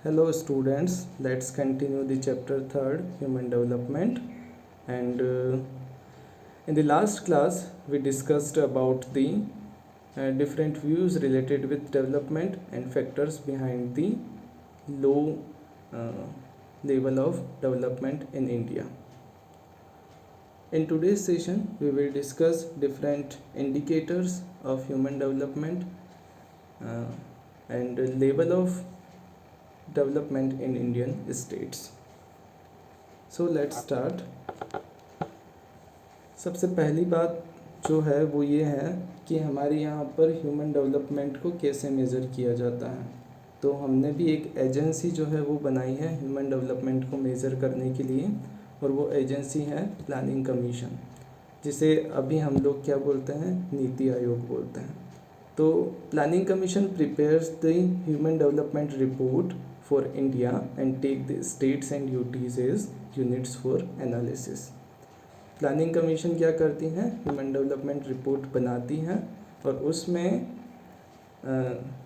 Hello students, let's continue the chapter 3rd, human development. And in the last class we discussed about the different views related with development and factors behind the low level of development in India. In today's session we will discuss different indicators of human development and level of development in Indian states. So let's start. सबसे पहली बात जो है वो ये है कि हमारे यहाँ पर ह्यूमन डेवलपमेंट को कैसे मेज़र किया जाता है। तो हमने भी एक एजेंसी जो है वो बनाई है ह्यूमन डेवलपमेंट को मेज़र करने के लिए, और वो एजेंसी है प्लानिंग कमीशन, जिसे अभी हम लोग क्या बोलते हैं, नीति आयोग बोलते हैं। तो planning commission prepares the human development report for India and take the states and UTs as units for analysis. Planning commission क्या करती हैं, ह्यूमन डेवलपमेंट रिपोर्ट बनाती हैं और उसमें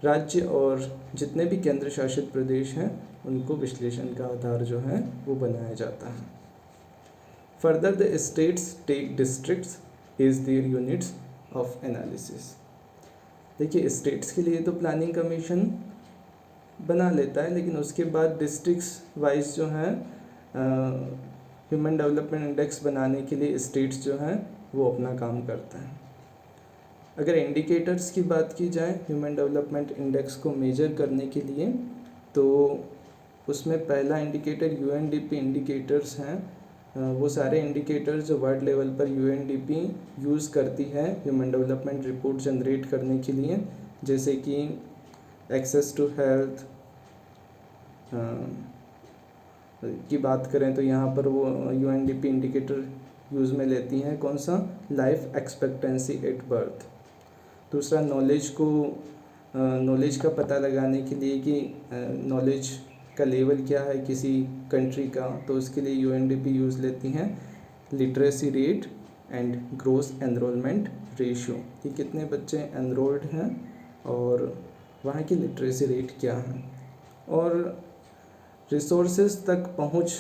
राज्य और जितने भी केंद्र शासित प्रदेश हैं उनको विश्लेषण का आधार जो है वो बनाया जाता है। Further the states take districts as their units of analysis. देखिए, स्टेट्स के लिए तो प्लानिंग कमीशन बना लेता है, लेकिन उसके बाद डिस्ट्रिक्ट्स वाइज जो है ह्यूमन डेवलपमेंट इंडेक्स बनाने के लिए स्टेट्स जो हैं वो अपना काम करते हैं। अगर इंडिकेटर्स की बात की जाए ह्यूमन डेवलपमेंट इंडेक्स को मेजर करने के लिए, तो उसमें पहला इंडिकेटर यूएनडीपी इंडिकेटर्स हैं। वो सारे इंडिकेटर्स जो वर्ल्ड लेवल पर यूएनडीपी यूज़ करती है ह्यूमन डेवलपमेंट रिपोर्ट जनरेट करने के लिए, जैसे कि एक्सेस टू हेल्थ की बात करें तो यहाँ पर वो यूएनडीपी इंडिकेटर यूज़ में लेती हैं। कौन सा, लाइफ एक्सपेक्टेंसी एट बर्थ। दूसरा नॉलेज का पता लगाने के लिए कि नॉलेज का लेवल क्या है किसी कंट्री का, तो उसके लिए यूएनडीपी यूज़ लेती हैं literacy rate and gross enrolment ratio, कि कितने बच्चे एनरोल्ड हैं और वहाँ की लिटरेसी रेट क्या है। और रिसोर्सेज तक पहुँच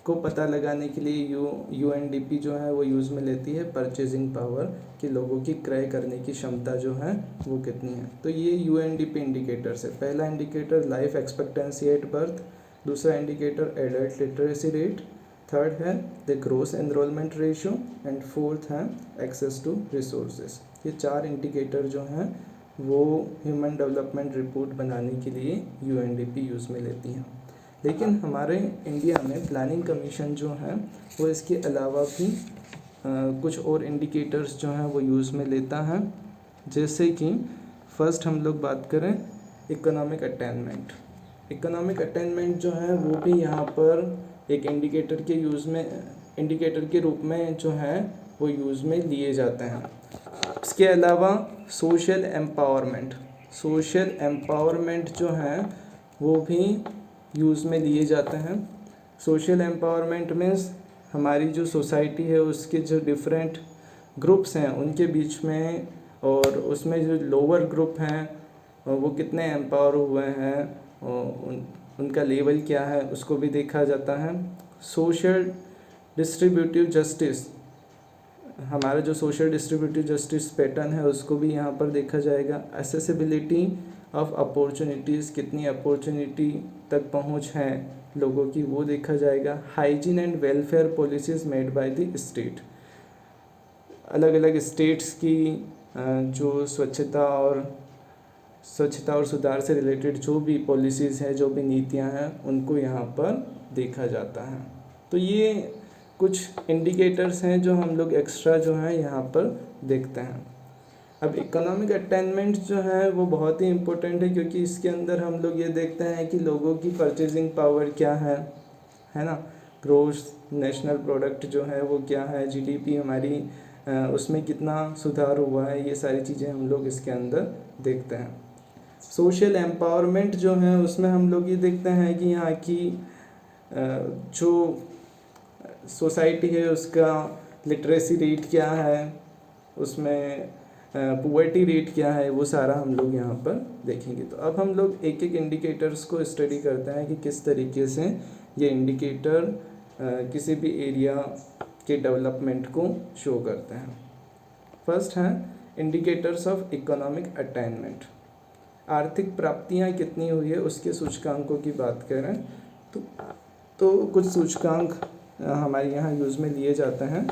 को पता लगाने के लिए यूएनडीपी जो है वो यूज़ में लेती है परचेजिंग पावर, कि लोगों की क्रय करने की क्षमता जो है वो कितनी है। तो ये यूएनडीपी इंडिकेटर्स है। पहला indicator life expectancy at birth, दूसरा indicator adult literacy rate, third है the gross enrolment ratio and fourth है एक्सेस टू रिसोर्सेज। ये चार इंडिकेटर जो हैं वो ह्यूमन डेवलपमेंट रिपोर्ट बनाने के लिए यूएनडीपी यूज़ में लेती हैं। लेकिन हमारे इंडिया में प्लानिंग कमीशन जो है वो इसके अलावा भी कुछ और इंडिकेटर्स जो हैं वो यूज़ में लेता है। जैसे कि फर्स्ट हम लोग बात करें इकोनॉमिक अटेनमेंट। इकोनॉमिक अटेनमेंट जो है वो भी यहाँ पर एक इंडिकेटर के रूप में जो है वो यूज़ में लिए जाते हैं। इसके अलावा सोशल एम्पावरमेंट जो है वो भी यूज़ में लिए जाते हैं। सोशल एम्पावरमेंट मीन्स हमारी जो सोसाइटी है उसके जो डिफरेंट ग्रुप्स हैं उनके बीच में, और उसमें जो लोअर ग्रुप हैं वो कितने एम्पावर हुए हैं और उनका लेवल क्या है उसको भी देखा जाता है। सोशल डिस्ट्रीब्यूटिव जस्टिस, हमारा जो सोशल डिस्ट्रीब्यूटिव जस्टिस पैटर्न है उसको भी यहाँ पर देखा जाएगा। एक्सेसिबिलिटी ऑफ अपॉर्चुनिटीज़, कितनी अपॉर्चुनिटी तक पहुँच है लोगों की, वो देखा जाएगा। Hygiene and welfare policies made by the state, अलग अलग स्टेट्स की जो स्वच्छता और सुधार से रिलेटेड जो भी पॉलिसीज़ हैं, जो भी नीतियाँ हैं, उनको यहाँ पर देखा जाता है। तो ये कुछ इंडिकेटर्स हैं जो हम लोग एक्स्ट्रा जो है यहाँ पर देखते हैं। अब इकोनॉमिक अटेनमेंट जो है वो बहुत ही इम्पोर्टेंट है, क्योंकि इसके अंदर हम लोग ये देखते हैं कि लोगों की परचेजिंग पावर क्या है ना, ग्रोस नेशनल प्रोडक्ट जो है वो क्या है, जीडीपी हमारी उसमें कितना सुधार हुआ है, ये सारी चीज़ें हम लोग इसके अंदर देखते हैं। सोशल एम्पावरमेंट जो है उसमें हम लोग ये देखते हैं कि यहाँ की जो सोसाइटी है उसका लिटरेसी रेट क्या है, उसमें पुअर्टी रेट क्या है, वो सारा हम लोग यहाँ पर देखेंगे। तो अब हम लोग एक एक इंडिकेटर्स को स्टडी करते हैं कि किस तरीके से ये इंडिकेटर किसी भी एरिया के डेवलपमेंट को शो करते हैं। फर्स्ट है इंडिकेटर्स ऑफ इकोनॉमिक अटेनमेंट। आर्थिक प्राप्तियाँ कितनी हुई है उसके सूचकांकों की बात करें तो कुछ सूचकांक हमारे यहाँ यूज़ में लिए जाते हैं।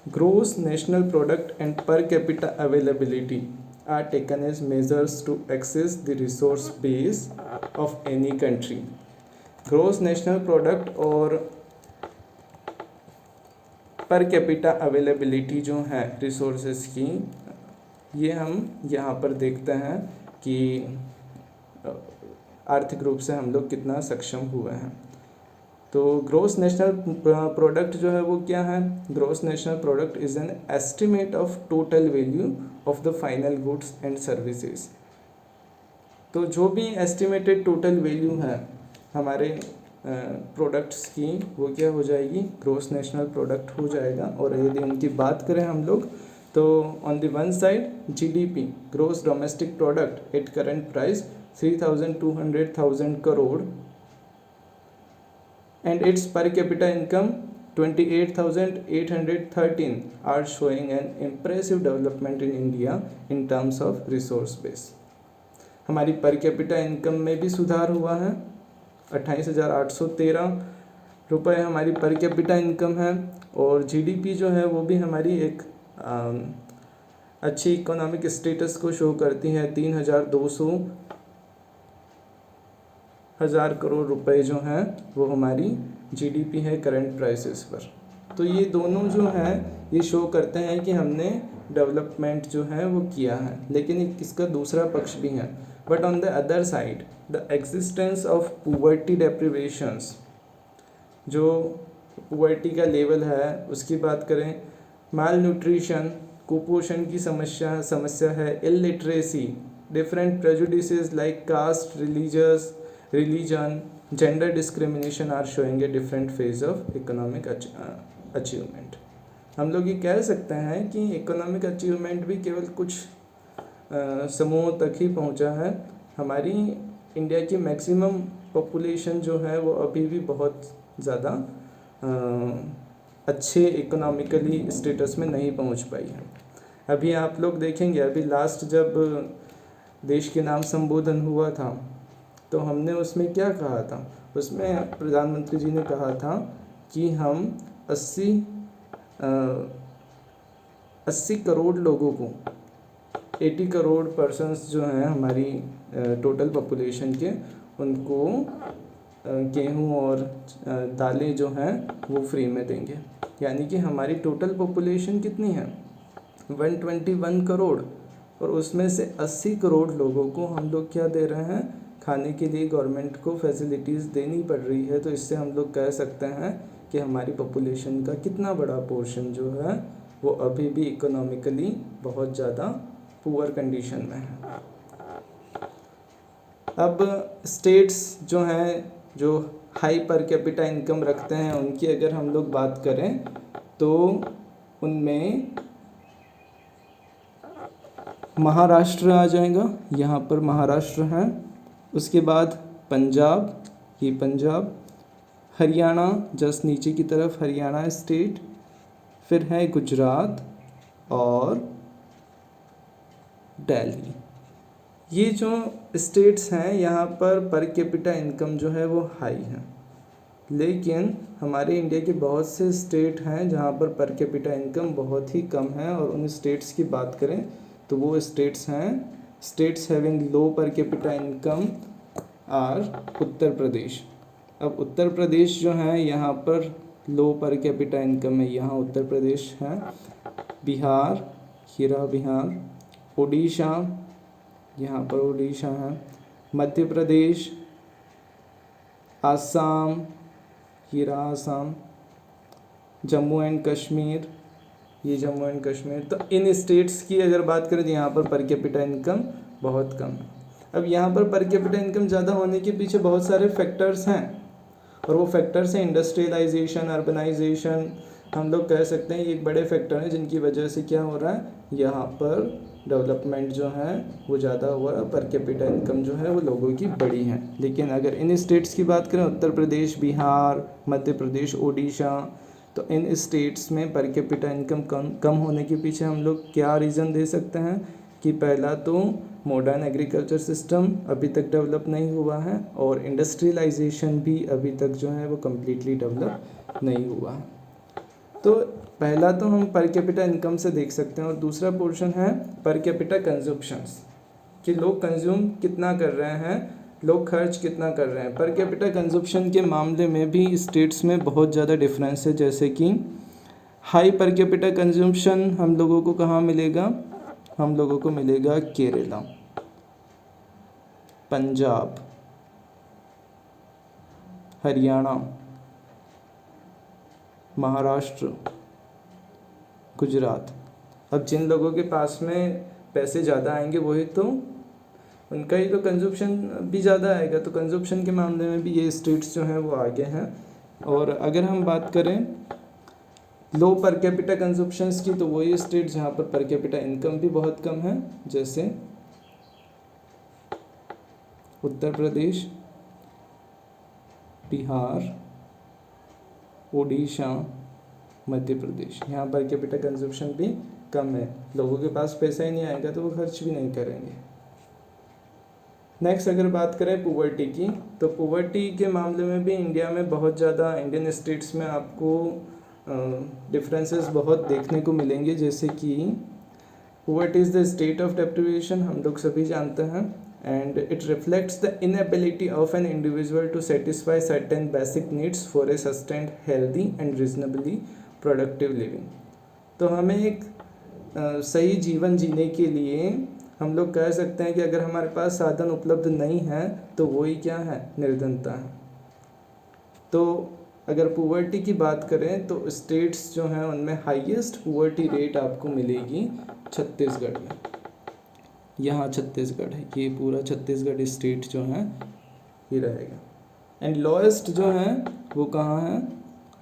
Gross national product and per capita availability are taken as measures to access the resource base of any country. Gross national product और पर कैपिटा अवेलेबिलिटी जो है रिसोर्सेज की, ये हम यहाँ पर देखते हैं कि आर्थिक रूप से हम लोग कितना सक्षम हुए हैं। तो ग्रोस नेशनल प्रोडक्ट जो है वो क्या है? Gross national product is an estimate of total value of the final goods and services. तो जो भी एस्टिमेटेड टोटल वैल्यू है हमारे प्रोडक्ट्स की, वो क्या हो जाएगी? ग्रोस नेशनल प्रोडक्ट हो जाएगा। और यदि उनकी बात करें हम लोग तो on the one side GDP, gross domestic product at current price 3,200,000 crore and its per capita income 28,813 are showing an impressive development in India in terms of resource base। हमारी पर कैपिटा इनकम में भी सुधार हुआ है। 28,813 रुपये हमारी पर कैपिटा इनकम है। और जीडीपी जो है वो भी हमारी एक अच्छी इकोनॉमिक स्टेटस को शो करती है। 3,200,000 करोड़ रुपए जो हैं वो हमारी जीडीपी है करंट प्राइसेस पर। तो ये दोनों जो हैं ये शो करते हैं कि हमने डेवलपमेंट जो है वो किया है। लेकिन इसका दूसरा पक्ष भी है। But on the other side the existence of poverty deprivations, जो पुअर्टी का लेवल है उसकी बात करें, माल न्यूट्रिशन, कुपोषण की समस्या है, illiteracy, different prejudices like caste, religion, gender discrimination are showing a different phase of economic achievement। हम लोग ये कह सकते हैं कि इकोनॉमिक अचीवमेंट भी केवल कुछ समूहों तक ही पहुंचा है। हमारी इंडिया की मैक्सिमम पॉपुलेशन जो है वो अभी भी बहुत ज़्यादा अच्छे इकोनॉमिकली स्टेटस में नहीं पहुंच पाई है। अभी आप लोग देखेंगे, अभी लास्ट जब देश के नाम संबोधन हुआ था तो हमने उसमें क्या कहा था? उसमें प्रधानमंत्री जी ने कहा था कि हम 80 करोड़ लोगों को, 80 करोड़ पर्सन्स जो हैं हमारी टोटल पॉपुलेशन के, उनको गेहूं और दालें जो हैं वो फ्री में देंगे। यानी कि हमारी टोटल पॉपुलेशन कितनी है? 121 करोड़। और उसमें से 80 करोड़ लोगों को हम लोग क्या दे रहे हैं? खाने के लिए गवर्नमेंट को फैसिलिटीज़ देनी पड़ रही है। तो इससे हम लोग कह सकते हैं कि हमारी पॉपुलेशन का कितना बड़ा पोर्शन जो है वो अभी भी इकोनॉमिकली बहुत ज़्यादा पुअर कंडीशन में है। अब स्टेट्स जो हैं जो हाई पर कैपिटा इनकम रखते हैं उनकी अगर हम लोग बात करें तो उनमें महाराष्ट्र आ जाएगा। यहाँ पर महाराष्ट्र है। उसके बाद पंजाब, ये पंजाब, हरियाणा जस्ट नीचे की तरफ हरियाणा स्टेट, फिर है गुजरात और दिल्ली। ये जो स्टेट्स हैं यहाँ पर कैपिटा इनकम जो है वो हाई है। लेकिन हमारे इंडिया के बहुत से स्टेट हैं जहाँ पर कैपिटा इनकम बहुत ही कम है। और उन स्टेट्स की बात करें तो वो स्टेट्स हैं, states having low per capita income are Uttar Pradesh. अब उत्तर प्रदेश जो है यहाँ पर लो पर कैपिटा इनकम है, यहाँ उत्तर प्रदेश है। बिहार, हीरा बिहार, उड़ीसा, यहाँ पर उड़ीसा है। मध्य प्रदेश, आसाम, हीरा आसाम, जम्मू एंड कश्मीर, ये जम्मू एंड कश्मीर। तो इन स्टेट्स की अगर बात करें तो यहाँ पर कैपिटा इनकम बहुत कम है। अब यहाँ पर कैपिटा इनकम ज़्यादा होने के पीछे बहुत सारे फैक्टर्स हैं। और वो फैक्टर्स हैं इंडस्ट्रियलाइजेशन, अर्बनाइजेशन, हम लोग कह सकते हैं ये एक बड़े फैक्टर हैं जिनकी वजह से क्या हो रहा है, यहाँ पर डेवलपमेंट जो है वो ज़्यादा हुआ, पर कैपिटा इनकम जो है वो लोगों की बढ़ी है। लेकिन अगर इन स्टेट्स की बात करें, उत्तर प्रदेश, बिहार, मध्य प्रदेश, ओडिशा, तो इन स्टेट्स में पर कैपिटा इनकम कम होने के पीछे हम लोग क्या रीज़न दे सकते हैं कि पहला तो मॉडर्न एग्रीकल्चर सिस्टम अभी तक डेवलप नहीं हुआ है, और इंडस्ट्रियलाइजेशन भी अभी तक जो है वो कम्प्लीटली डेवलप नहीं हुआ है। तो पहला तो हम पर कैपिटा इनकम से देख सकते हैं, और दूसरा पोर्शन है पर कैपिटा कंजप्शंस, कि लोग कंज्यूम कितना कर रहे हैं, लोग खर्च कितना कर रहे हैं। पर कैपिटा कंजप्शन के मामले में भी स्टेट्स में बहुत ज़्यादा डिफरेंस है, जैसे कि हाई पर कैपिटा कंजप्शन हम लोगों को कहाँ मिलेगा, हम लोगों को मिलेगा केरला, पंजाब, हरियाणा, महाराष्ट्र, गुजरात। अब जिन लोगों के पास में पैसे ज़्यादा आएंगे वही तो उनका ही तो कंजप्शन भी ज़्यादा आएगा, तो कंजप्शन के मामले में भी ये स्टेट्स जो हैं वो आगे हैं। और अगर हम बात करें लो पर कैपिटा कंजप्शंस की, तो वही स्टेट जहाँ पर कैपिटा इनकम भी बहुत कम है, जैसे उत्तर प्रदेश, बिहार, ओडिशा, मध्य प्रदेश। यहाँ पर कैपिटा कंजप्शन भी कम है, लोगों के पास पैसा ही नहीं आएगा तो वो खर्च भी नहीं करेंगे। नेक्स्ट अगर बात करें पुवर्टी की, तो पुवर्टी के मामले में भी इंडिया में बहुत ज़्यादा, इंडियन स्टेट्स में आपको डिफरेंसेस बहुत देखने को मिलेंगे। जैसे कि poverty is the state of deprivation, हम लोग सभी जानते हैं, and it reflects the inability of an individual to satisfy certain basic needs for a sustained healthy and reasonably productive living। तो हमें एक सही जीवन जीने के लिए हम लोग कह सकते हैं कि अगर हमारे पास साधन उपलब्ध नहीं है तो वही क्या है, निर्धनता है। तो अगर पुवर्टी की बात करें तो स्टेट्स जो हैं उनमें हाईएस्ट पुवर्टी रेट आपको मिलेगी छत्तीसगढ़ में। यहाँ छत्तीसगढ़ है, ये पूरा छत्तीसगढ़ स्टेट जो है ये रहेगा। एंड लोएस्ट जो है वो कहाँ है,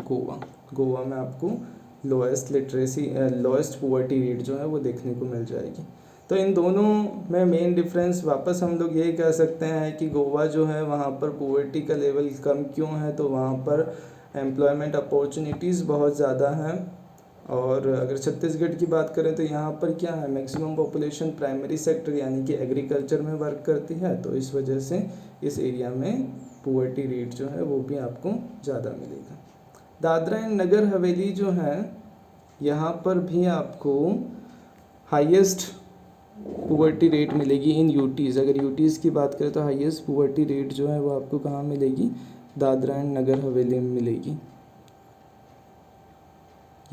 गोवा। गोवा में आपको लोएस्ट लिटरेसी, लोएस्ट पुवर्टी रेट जो है वो देखने को मिल जाएगी। तो इन दोनों में मेन डिफरेंस वापस हम लोग यही कह सकते हैं कि गोवा जो है वहाँ पर पुवर्टी का लेवल कम क्यों है, तो वहाँ पर एम्प्लॉयमेंट अपॉर्चुनिटीज़ बहुत ज़्यादा हैं। और अगर छत्तीसगढ़ की बात करें तो यहाँ पर क्या है, मैक्सिमम पॉपुलेशन प्राइमरी सेक्टर यानी कि एग्रीकल्चर में वर्क करती है, तो इस वजह से इस एरिया में पुवर्टी रेट जो है वो भी आपको ज़्यादा मिलेगा। दादरा एंड नगर हवेली जो है यहाँ पर भी आपको हाईएस्ट पुवर्टी रेट मिलेगी इन यूटीज़। अगर यूटीज़ की बात करें तो हाईएस्ट पुवर्टी रेट जो है वो आपको कहाँ मिलेगी, दादरा एंड नगर हवेली में मिलेगी,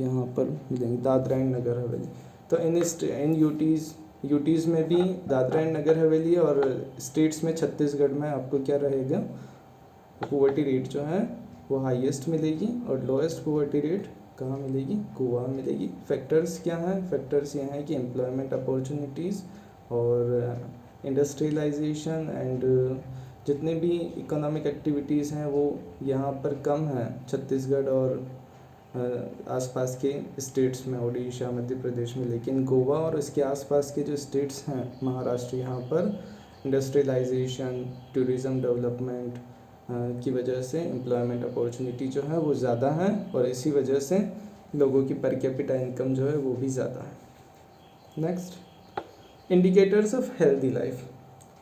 यहाँ पर मिलेंगे दादरा एंड नगर हवेली। तो इन यूटीज़ में भी दादरा एंड नगर हवेली, और स्टेट्स में छत्तीसगढ़ में आपको क्या रहेगा, पुवर्टी रेट जो है वो हाईएस्ट मिलेगी, और लोएस्ट पुवर्टी रेट कहाँ मिलेगी, गोवा मिलेगी। फैक्टर्स क्या हैं, फैक्टर्स ये हैं कि एम्प्लॉयमेंट अपॉर्चुनिटीज़ और इंडस्ट्रियलाइजेशन एंड जितने भी इकोनॉमिक एक्टिविटीज़ हैं वो यहाँ पर कम हैं छत्तीसगढ़ और आसपास के स्टेट्स में, ओडिशा, मध्य प्रदेश में। लेकिन गोवा और इसके आसपास के जो स्टेट्स हैं, महाराष्ट्र, यहाँ पर इंडस्ट्रियलाइजेशन, टूरिज़्म डेवलपमेंट की वजह से एम्प्लॉयमेंट अपॉर्चुनिटी जो है वो ज़्यादा है, और इसी वजह से लोगों की पर कैपिटा इनकम जो है वो भी ज़्यादा है। Next, indicators of healthy life.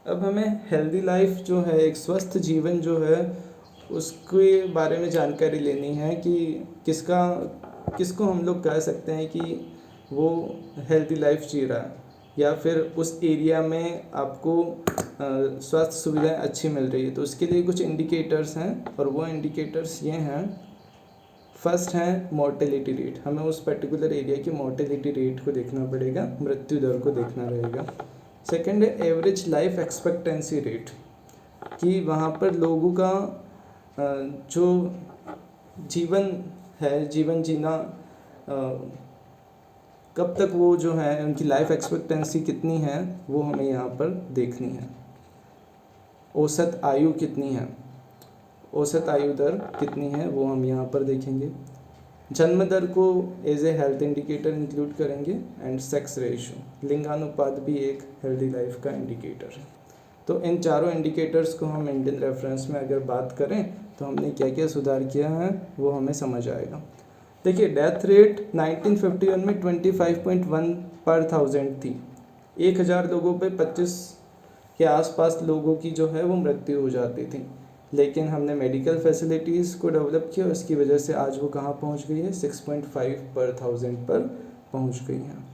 अब हमें हेल्दी लाइफ जो है, एक स्वस्थ जीवन जो है, उसके बारे में जानकारी लेनी है कि किसको हम लोग कह सकते हैं कि वो हेल्दी लाइफ जी रहा है, या फिर उस एरिया में आपको स्वास्थ्य सुविधाएं अच्छी मिल रही है। तो उसके लिए कुछ इंडिकेटर्स हैं, और वो इंडिकेटर्स ये हैं। फर्स्ट है मॉर्टेलिटी रेट, हमें उस पर्टिकुलर एरिया की मॉर्टेलिटी रेट को देखना पड़ेगा, मृत्यु दर को देखना रहेगा। सेकंड है एवरेज लाइफ एक्सपेक्टेंसी रेट, कि वहाँ पर लोगों का जो जीवन है, जीवन जीना कब तक वो जो है, उनकी लाइफ एक्सपेक्टेंसी कितनी है वो हमें यहाँ पर देखनी है। औसत आयु कितनी है, औसत आयु दर कितनी है वो हम यहाँ पर देखेंगे। जन्म दर को as a health indicator include करेंगे एंड सेक्स रेशियो, लिंगानुपात भी एक हेल्दी लाइफ का इंडिकेटर है। तो इन चारों इंडिकेटर्स को हम इंडियन रेफरेंस में अगर बात करें तो हमने क्या क्या सुधार किया है वो हमें समझ आएगा। देखिए डेथ रेट 1951 में 25.1 पर थाउजेंड थी। 1000 लोगों पे 25 के आसपास लोगों की जो है वो मृत्यु हो जाती थी, लेकिन हमने मेडिकल फैसिलिटीज़ को डेवलप किया, उसकी वजह से आज वो कहाँ पहुँच गई है, 6.5 पर थाउजेंड पर पहुँच गई हैं।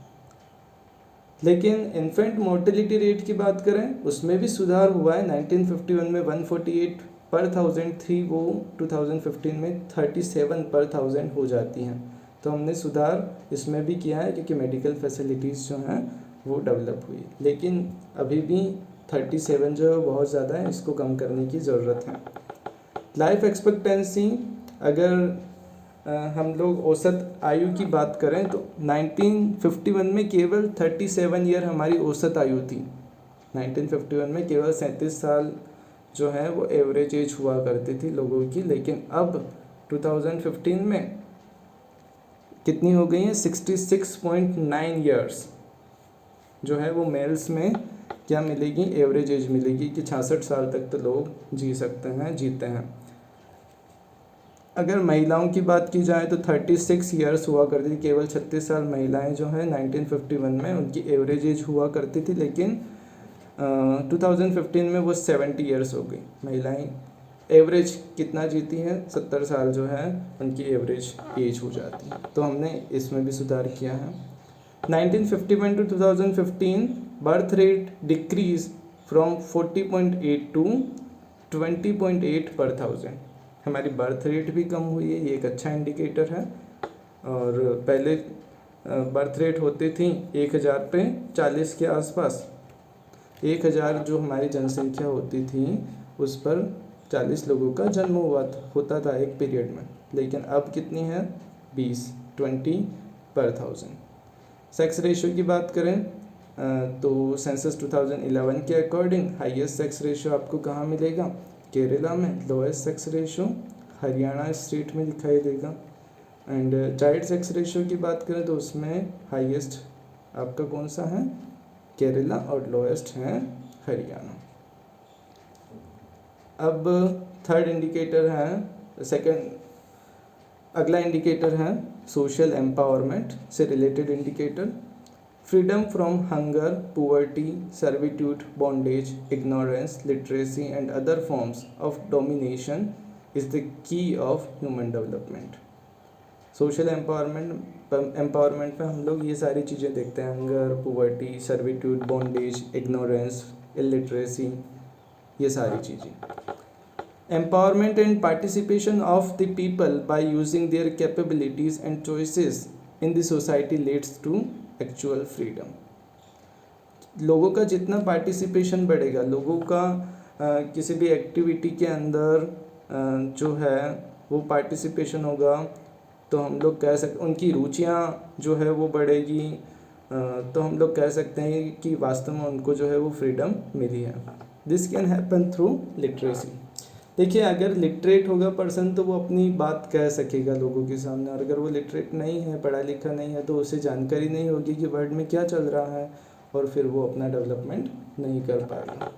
लेकिन इन्फेंट मोर्टेलिटी रेट की बात करें उसमें भी सुधार हुआ है। 1951 में 148 पर थाउजेंड थी, वो 2015 में 37 पर थाउजेंड हो जाती हैं। तो हमने सुधार इसमें भी किया है क्योंकि मेडिकल फैसिलिटीज़ जो हैं वो डेवलप हुई, लेकिन अभी भी 37 जो है बहुत ज़्यादा है, इसको कम करने की ज़रूरत है। लाइफ एक्सपेक्टेंसी अगर हम लोग औसत आयु की बात करें तो 1951 में केवल 37 ईयर हमारी औसत आयु थी। 1951 में केवल 37 साल जो है वो एवरेज एज हुआ करती थी लोगों की, लेकिन अब 2015 में कितनी हो गई है, 66.9 ईयर्स जो है वो मेल्स में क्या मिलेगी, एवरेज एज मिलेगी कि 66 साल तक तो लोग जी सकते हैं, जीते हैं। अगर महिलाओं की बात की जाए तो 36 ईयर्स हुआ करती थी, केवल 36 साल महिलाएं जो हैं 1951 में उनकी एवरेज एज हुआ करती थी, लेकिन 2015 में वो 70 ईयर्स हो गई। महिलाएं एवरेज कितना जीती हैं, 70 साल जो है उनकी एवरेज एज हो जाती है। तो हमने इसमें भी सुधार किया है। 1951 to 2015 birth rate decrease from 40.8 to 20.8 per thousand. हमारी बर्थ रेट भी कम हुई है, ये एक अच्छा इंडिकेटर है। और पहले बर्थ रेट होती थी 1000 पे 40 के आसपास, 1000 जो हमारी जनसंख्या होती थी उस पर 40 लोगों का जन्म होता था एक पीरियड में, लेकिन अब कितनी है, 20 पर थाउजेंड। सेक्स रेशियो की बात करें तो सेंसस 2011 के अकॉर्डिंग हाईएस्ट सेक्स रेशियो आपको कहाँ मिलेगा, केरला में। Lowest sex ratio Haryana state में दिखाई देगा। एंड चाइल्ड सेक्स रेशियो की बात करें तो उसमें हाईएस्ट आपका कौन सा है, केरला, और लोएस्ट है हरियाणा। अब थर्ड इंडिकेटर है, अगला इंडिकेटर है सोशल एम्पावरमेंट से related indicator. Freedom from hunger, poverty, servitude, bondage, ignorance, literacy and other forms of domination is the key of human development. Social empowerment में हम लोग ये सारी चीज़ें देखते हैं, hunger, poverty, servitude, bondage, ignorance, illiteracy, ये सारी चीज़ें। Empowerment and participation of the people by using their capabilities and choices in the society leads to actual freedom. लोगों का जितना पार्टिसिपेशन बढ़ेगा, लोगों का किसी भी एक्टिविटी के अंदर जो है वो पार्टिसिपेशन होगा, तो हम लोग कह सकते उनकी रुचियाँ जो है वो बढ़ेगी, तो हम लोग कह सकते हैं कि वास्तव में उनको जो है वो फ्रीडम मिली है। This can happen through literacy. देखिए अगर लिटरेट होगा पर्सन तो वो अपनी बात कह सकेगा लोगों के सामने, और अगर वो लिटरेट नहीं है, पढ़ा लिखा नहीं है, तो उसे जानकारी नहीं होगी कि वर्ल्ड में क्या चल रहा है, और फिर वो अपना डेवलपमेंट नहीं कर पाएगा।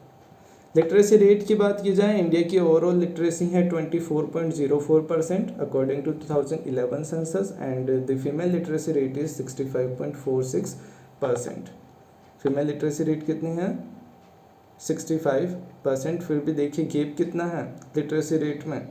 लिटरेसी रेट की बात की जाए, इंडिया की ओवरऑल लिटरेसी है 24.04% according to 2011 census, and the female literacy rate is 65.46%। Female literacy rate कितनी है, 65%। फिर भी देखिए गेप कितना है लिटरेसी रेट में,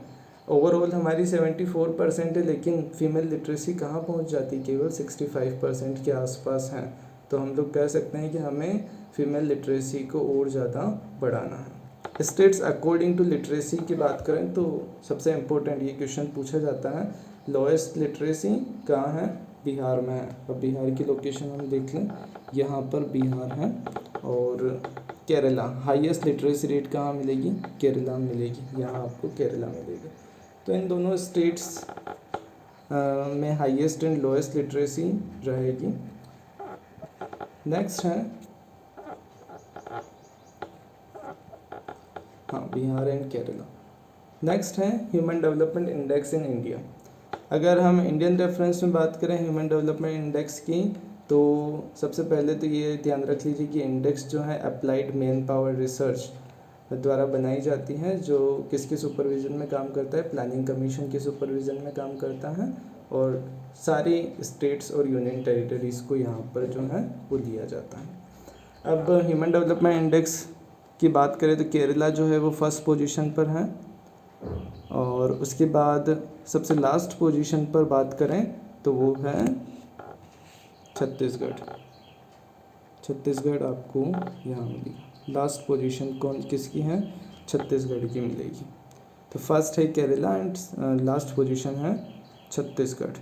ओवरऑल हमारी 74% है, लेकिन फीमेल लिटरेसी कहाँ पहुँच जाती, केवल 65% के आसपास है। तो हम लोग कह सकते हैं कि हमें फीमेल लिटरेसी को और ज़्यादा बढ़ाना है। स्टेट्स अकॉर्डिंग टू लिटरेसी की बात करें तो सबसे इम्पोर्टेंट ये क्वेश्चन पूछा जाता है, लोएस्ट लिटरेसी कहाँ है, बिहार में है। अब बिहार की लोकेशन हम देख लें, यहाँ पर बिहार है। और केरला, हाईएस्ट लिटरेसी रेट कहाँ मिलेगी, केरला में मिलेगी, यहाँ आपको केरला मिलेगा। तो इन दोनों स्टेट्स में हाईएस्ट एंड लोएस्ट लिटरेसी रहेगी। नेक्स्ट है, हाँ, बिहार एंड केरला। नेक्स्ट है human development index in India. अगर हम इंडियन रेफरेंस में बात करें ह्यूमन डेवलपमेंट इंडेक्स की, तो सबसे पहले तो ये ध्यान रख लीजिए कि इंडेक्स जो है अप्लाइड मैन पावर रिसर्च द्वारा बनाई जाती है, जो किसके सुपरविज़न में काम करता है, प्लानिंग कमीशन के सुपरविज़न में काम करता है, और सारी स्टेट्स और यूनियन टेरिटरीज़ को यहाँ पर जो है वो दिया जाता है। अब ह्यूमन डेवलपमेंट इंडेक्स की बात करें तो केरला जो है वो फर्स्ट पोजीशन पर है, और उसके बाद सबसे लास्ट पोजीशन पर बात करें तो वो है छत्तीसगढ़। छत्तीसगढ़ आपको यहाँ मिलेगी। लास्ट पोजीशन कौन किसकी है? छत्तीसगढ़ की मिलेगी। तो फर्स्ट है केरला एंड लास्ट पोजीशन है छत्तीसगढ़।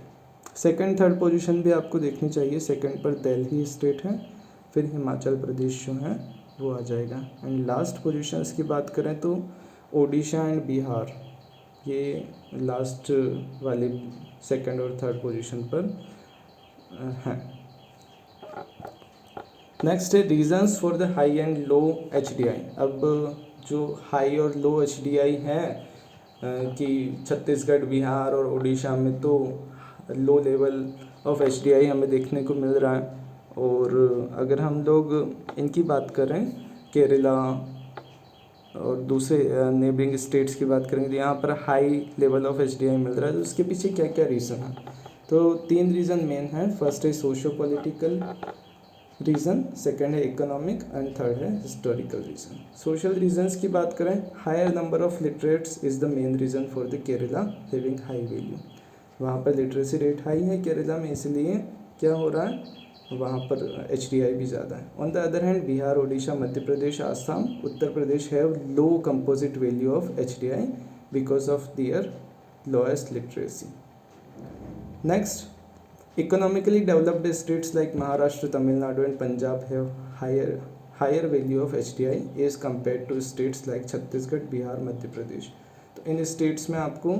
सेकंड थर्ड पोजीशन भी आपको देखनी चाहिए। सेकंड पर दिल्ली स्टेट है, फिर हिमाचल प्रदेश जो है वो आ जाएगा, एंड लास्ट पोजीशंस की बात करें तो ओडिशा एंड बिहार, ये लास्ट वाले सेकंड और थर्ड पोजीशन पर हैं। नेक्स्ट है reasons for the high and low HDI। अब जो हाई और लो HDI है कि छत्तीसगढ़, बिहार और उड़ीसा में तो लो लेवल ऑफ HDI हमें देखने को मिल रहा है, और अगर हम लोग इनकी बात करें केरला और दूसरे नेबरिंग स्टेट्स की बात करेंगे तो यहाँ पर हाई लेवल ऑफ HDI मिल रहा है। तो उसके पीछे क्या क्या रीज़न है? तो 3 रीज़न मेन है। फर्स्ट है सोशो पॉलिटिकल रीज़न, सेकंड है इकोनॉमिक एंड थर्ड है हिस्टोरिकल रीज़न। सोशल रीजंस की बात करें, higher number of literates is the main reason for the Kerala living high value. वहाँ पर लिटरेसी रेट हाई है केरला में, इसलिए क्या हो रहा है, वहाँ पर HDI भी ज़्यादा है। On the other hand Bihar, Odisha, Madhya Pradesh, Assam, Uttar Pradesh have low composite value of HDI because of their lowest literacy. Next, economically developed states like Maharashtra, Tamil Nadu and Punjab have higher value of HDI as compared to states like Chhattisgarh, Bihar, Madhya Pradesh. तो इन states में आपको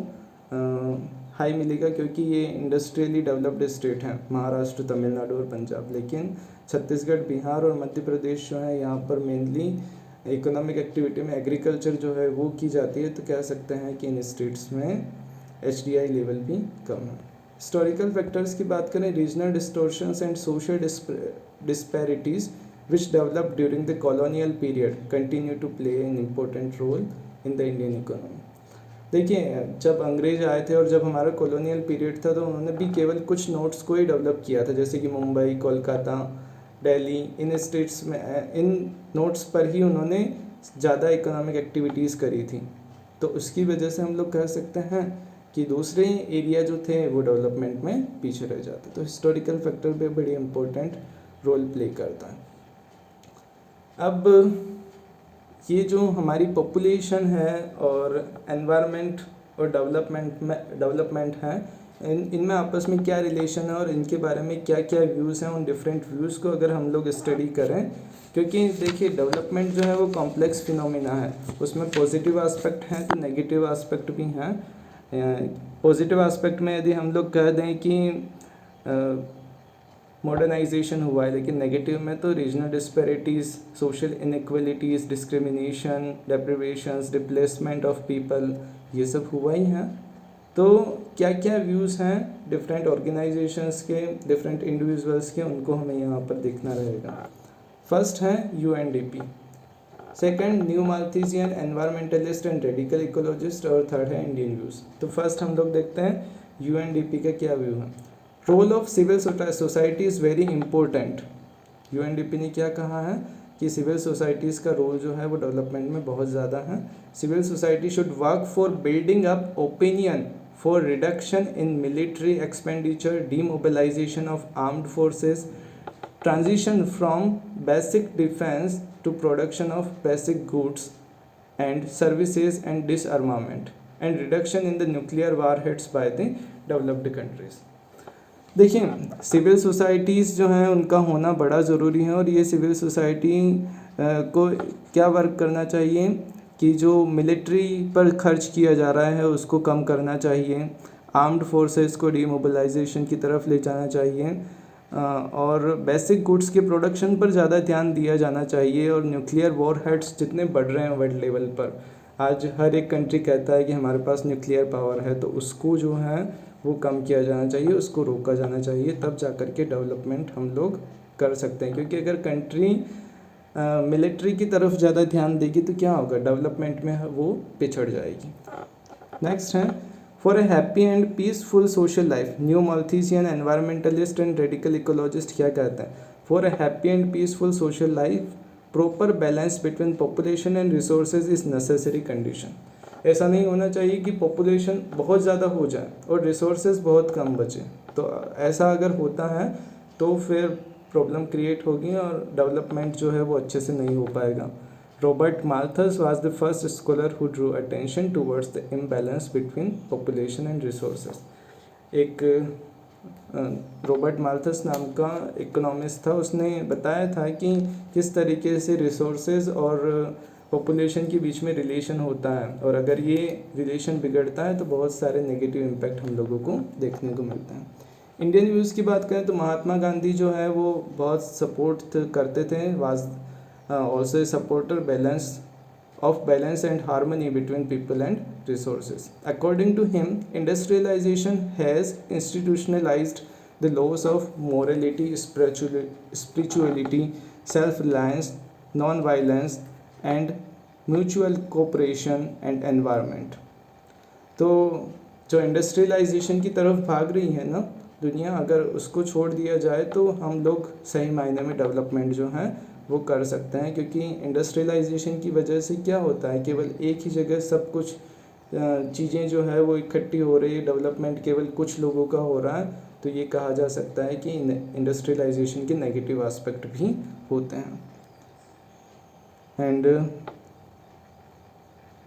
high मिलेगा क्योंकि ये industrially developed state हैं, महाराष्ट्र, तमिलनाडु और पंजाब। लेकिन छत्तीसगढ़, बिहार और मध्य प्रदेश जो है यहाँ पर मेनली इकोनॉमिक एक्टिविटी में एग्रीकल्चर जो है वो की जाती है, तो कह सकते हैं कि इन स्टेट्स में HDI लेवल भी कम है। हिस्टोरिकल फैक्टर्स की बात करें, regional distortions and social disparities which develop during the colonial period continue to play an important role in the Indian economy. देखिए, जब अंग्रेज आए थे और जब हमारा कॉलोनियल पीरियड था तो उन्होंने भी केवल कुछ नोट्स को ही डेवलप किया था, जैसे कि मुंबई, कोलकाता, दिल्ली, इन स्टेट्स में इन नोट्स पर ही उन्होंने ज़्यादा इकोनॉमिक एक्टिविटीज़ करी थी। तो उसकी वजह से हम लोग कह सकते हैं कि दूसरे एरिया जो थे वो डेवलपमेंट में पीछे रह जाते। तो हिस्टोरिकल फैक्टर भी बड़ी इम्पोर्टेंट रोल प्ले करता है। अब ये जो हमारी पॉपुलेशन है और एनवायरनमेंट और डेवलपमेंट है, इनमें आपस में क्या रिलेशन है और इनके बारे में क्या क्या व्यूज़ हैं, उन डिफरेंट व्यूज़ को अगर हम लोग स्टडी करें, क्योंकि देखिए डेवलपमेंट जो है वो कॉम्प्लेक्स फिनोमिना है, उसमें पॉजिटिव एस्पेक्ट हैं तो नेगेटिव एस्पेक्ट भी हैं। पॉजिटिव एस्पेक्ट में यदि हम लोग कह दें कि मॉडर्नाइजेशन हुआ है, लेकिन नेगेटिव में तो regional disparities, social inequalities, discrimination, deprivations, replacement of people, ये सब हुआ ही है। तो क्या क्या व्यूज़ हैं डिफरेंट ऑर्गेनाइजेशंस के, डिफरेंट इंडिविजुअल्स के, उनको हमें यहाँ पर देखना रहेगा। फर्स्ट है UNDP, second new Malthusian environmentalist and radical ecologist, और थर्ड है इंडियन व्यूज़। तो फर्स्ट हम लोग देखते हैं UNDP का क्या व्यू है। Role of civil society is very important. UNDP ने क्या कहा है कि सिविल सोसाइटीज़ का रोल जो है वो डेवलपमेंट में बहुत ज़्यादा है। Civil society should work for building up opinion for reduction in military expenditure, demobilisation of armed forces, transition from basic defense to production of basic goods and services and disarmament and reduction in the nuclear warheads by the developed countries। देखिए, civil societies जो हैं उनका होना बड़ा ज़रूरी है, और ये सिविल सोसाइटी को क्या वर्क करना चाहिए कि जो मिलिट्री पर खर्च किया जा रहा है उसको कम करना चाहिए, आर्म्ड फोर्सेस को डीमोबिलाइजेशन की तरफ ले जाना चाहिए, और बेसिक गुड्स के प्रोडक्शन पर ज़्यादा ध्यान दिया जाना चाहिए, और न्यूक्लियर वॉरहेड्स जितने बढ़ रहे हैं वर्ल्ड लेवल पर, आज हर एक कंट्री कहता है कि हमारे पास न्यूक्लियर पावर है, तो उसको जो है वो कम किया जाना चाहिए, उसको रोका जाना चाहिए, तब जा कर के डेवलपमेंट हम लोग कर सकते हैं। क्योंकि अगर कंट्री मिलिट्री की तरफ ज़्यादा ध्यान देगी तो क्या होगा, डेवलपमेंट में वो पिछड़ जाएगी। नेक्स्ट है, for a happy and peaceful social life, new Malthusian environmentalist and radical ecologist क्या कहते हैं, for a happy and peaceful social life proper balance between population and resources is necessary condition. ऐसा नहीं होना चाहिए कि पॉपुलेशन बहुत ज़्यादा हो जाए और रिसोर्सेज बहुत कम बचे, तो ऐसा अगर होता है तो फिर प्रॉब्लम क्रिएट होगी और डेवलपमेंट जो है वो अच्छे से नहीं हो पाएगा। Robert Malthus was the first scholar who Drew attention towards the imbalance between population and resources. एक रॉबर्ट माल्थस नाम का इकोनॉमिस्ट था, उसने बताया था कि किस तरीके से रिसोर्सेज और पॉपुलेशन के बीच में रिलेशन होता है, और अगर ये रिलेशन बिगड़ता है तो बहुत सारे नेगेटिव इम्पैक्ट हम लोगों को देखने को मिलते हैं। इंडियन व्यूज़ की बात करें तो महात्मा गांधी जो है वो बहुत सपोर्ट करते थे, was also supporter balance and harmony between people and resources. According to him, industrialisation has institutionalised the loss of morality, spirituality, self reliance, non violence and mutual cooperation and environment. तो जो industrialisation की तरफ भाग रही है ना दुनिया, अगर उसको छोड़ दिया जाए तो हम लोग सही मायने में डेवलपमेंट जो है वो कर सकते हैं। क्योंकि इंडस्ट्रियलाइजेशन की वजह से क्या होता है, केवल एक ही जगह सब कुछ चीज़ें जो है वो इकट्ठी हो रही है, डेवलपमेंट केवल कुछ लोगों का हो रहा है, तो ये कहा जा सकता है कि इंडस्ट्रियलाइजेशन के नेगेटिव एस्पेक्ट भी होते हैं। एंड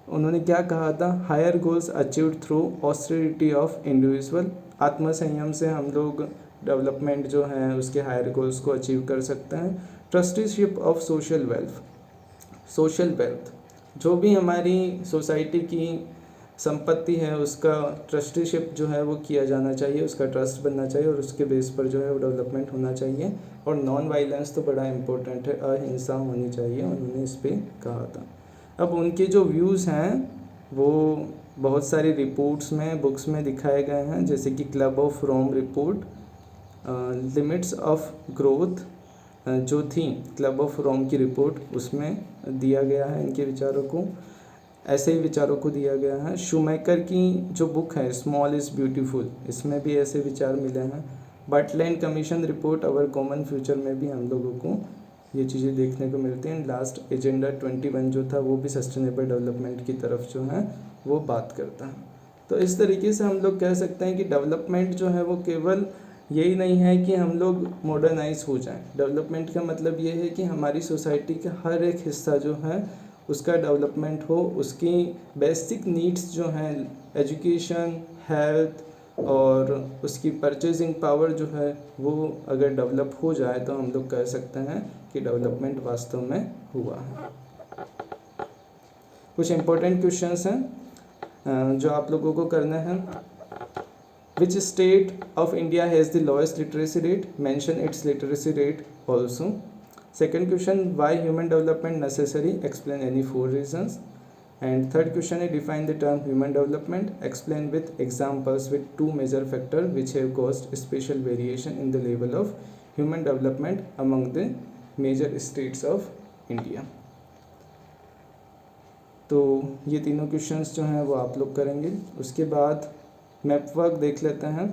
उन्होंने क्या कहा था, higher goals achieved through austerity of individual. आत्मसंयम से हम लोग डेवलपमेंट जो है उसके हायर गोल्स को अचीव कर सकते हैं। ट्रस्टीशिप ऑफ सोशल वेल्थ, जो भी हमारी सोसाइटी की संपत्ति है उसका ट्रस्टीशिप जो है वो किया जाना चाहिए, उसका ट्रस्ट बनना चाहिए और उसके बेस पर जो है वो डेवलपमेंट होना चाहिए। और नॉन वायलेंस तो बड़ा इम्पोर्टेंट है, अहिंसा होनी चाहिए, उन्होंने इस पर कहा था। अब उनके जो व्यूज़ हैं वो बहुत सारी रिपोर्ट्स में, बुक्स में दिखाए गए हैं, जैसे कि club of Rome report, limits of growth जो थी क्लब ऑफ रोम की रिपोर्ट, उसमें दिया गया है इनके विचारों को, ऐसे ही विचारों को दिया गया है। शूमेकर की जो बुक है स्मॉल इज़ ब्यूटीफुल, इसमें भी ऐसे विचार मिले हैं। Brundtland commission report our common future में भी हम लोगों को ये चीज़ें देखने को मिलती हैं। लास्ट एजेंडा 21 जो था वो भी सस्टेनेबल डेवलपमेंट की तरफ जो है वो बात करता है। तो इस तरीके से हम लोग कह सकते हैं कि डेवलपमेंट जो है वो केवल यही नहीं है कि हम लोग मॉडर्नाइज हो जाएं। डेवलपमेंट का मतलब ये है कि हमारी सोसाइटी का हर एक हिस्सा जो है उसका डेवलपमेंट हो, उसकी बेसिक नीड्स जो हैं एजुकेशन, हेल्थ और उसकी परचेजिंग पावर जो है वो अगर डेवलप हो जाए तो हम लोग कह सकते हैं कि डेवलपमेंट वास्तव में हुआ है। कुछ इम्पोर्टेंट क्वेश्चंस हैं जो आप लोगों को करना है। Which state of India has the lowest literacy rate? Mention its literacy rate also. Second question, why human development necessary? Explain any 4 reasons. And third question is, define the term human development. Explain with examples with 2 major factors which have caused special variation in the level of human development among the major states of India. तो ये तीनों questions जो हैं वो आप लोग करेंगे। उसके बाद मैप वर्क देख लेते हैं।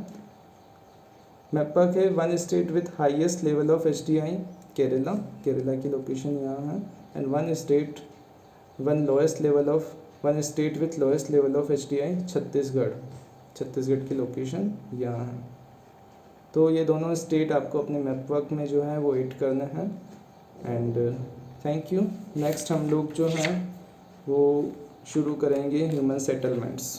मैप वर्क है, one state with highest level of HDI Kerala, Kerala की लोकेशन यहाँ है। And one state with lowest level of HDI Chhattisgarh, Chhattisgarh की लोकेशन यहाँ है। तो ये दोनों स्टेट आपको अपने मैप वर्क में जो है वो ऐड करने हैं। And thank you. नेक्स्ट हम लोग जो हैं वो शुरू करेंगे ह्यूमन सेटलमेंट्स।